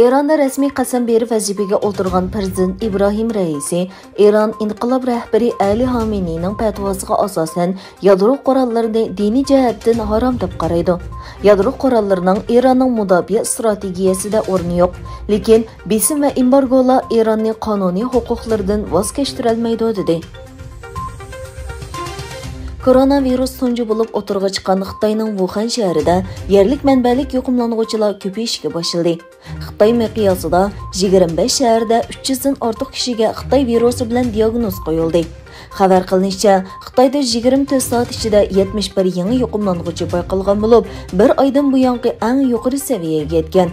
Eronda rasmiy qasam berib vazifaga o'tirgan prezident İbrahim Raisi, Eron inqilob rahbari Ali Xameneyning fatvosiga asosan yadro qurollarini diniy jihatdan harom deb qaraydi. Yadro qurollarining Eronning mudofaa strategiyasida o'rni yo'q, lekin besim va embargolar Eronning qonuniy huquqlaridan voz kechirolmaydi dedi. Koronavirus tunji bo'lib o'tirg'i chiqqan Xitoyning Wuhan shahrida yerlik manbalik yuqumlanuvchilar ko'payishga boshladi. Xitoy miqyosida 25 shaharda 300 dan ortiq kishiga Xitoy virusi bilan diagnoz qo'yildi. Xabar qilinishicha, Xitoyda 24 soat ichida 71 yangi yuqumlanuvchi bayqalgan bo'lib, bir oydan buyongi eng yuqori saviyaga yetgan.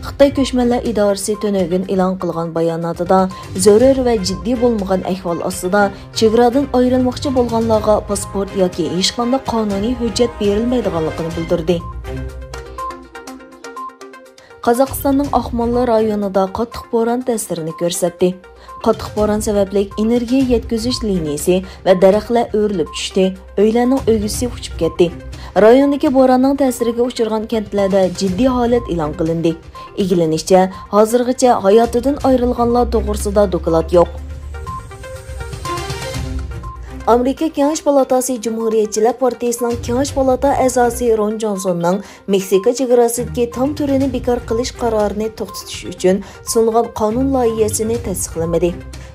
Xitoy ko'chmanlar idorasi to'nogin e'lon qilgan bayonotida zarur va jiddiy bo'lmagan ahvol ostida chegaradan ayrilmoqchi bo'lganlarga pasport yoki hech qanday qonuniy hujjat berilmaydiganligini bildirdi. Qozog'istonning Oqmo'la rayonida qattiq bo'ron ta'sirini ko'rsatdi. Qattiq bo'ron sababli energiya yetkazish liniyasi va daraxtlar o'rilib tushdi. Uylarning o'g'isi uchib ketdi. Rayondagi bo'ronning ta'siriga uchragan kentlarda jiddiy holat e'lon qilindi. Egilanishicha, hozirgacha hayotidan ayrilganlar to'g'risida doklad yo'q. Amerika Kengash palatasi Cumhuriyetçiler Partiyasining Kengash palata a'zosi Ron Jonsonning Meksika chegarasidagi tam turini bekor qilish qarorini to'xtatish uchun sungan qonun loyihasini tasdiqlamadi.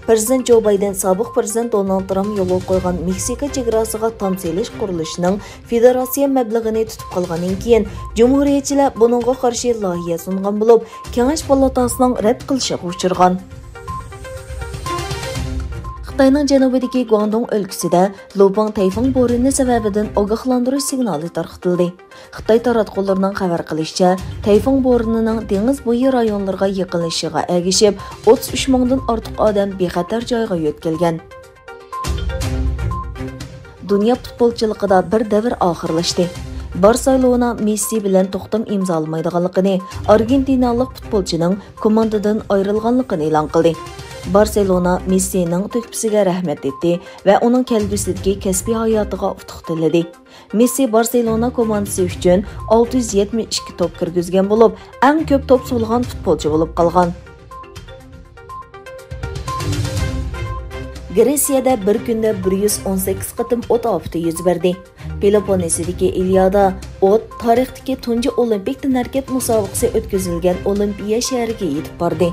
Prezident Joe Biden sobiq prezident Donald Trump yo'l qo'ygan Meksika chegarasiga tam selish qurilishining federatsiya mablag'ini tutib qolgandan keyin Cumhuriyetçiler buningga qarshi loyiha sungan bo'lib, Kengash palatasining rad qilishiga uchirgan. Xitoyning janubidagi Guangdong o'lkasida Lobang tayfun bo'roni sababidan ogohlantirish signali tarqatildi. Xitoy taratqullarining xabar qilishicha, tayfun bo'ronining dengiz bo'yi rayonlarga yiqilishiga ergishib, 33 mingdan ortiq odam bexatar joyga yo'tkilgan. Dunyo futbolchiligida bir davr oxirlashdi. Barcelona Messi bilan to'xtam imzolamaydiganligini, argentinalik futbolchining komandadan ayrilganligini e'lon qildi. Barcelona Messi'ning to'kpisiga rahmat etdi va uning kelgusidagi kasbiy hayotiga utuq tiladi. Messi Barcelona komandasi uchun 672 top kirgizgan bo'lib, eng ko'p top so'lgan futbolchi bo'lib qolgan. Gretsiyada bir kunda 118 qatim o't ofati yuz berdi. Peloponnesidagi Iliada o't tarixdagi tunji olimpik tanarkat musobaqasi o'tkazilgan Olimpiya shahriga yetib bordi.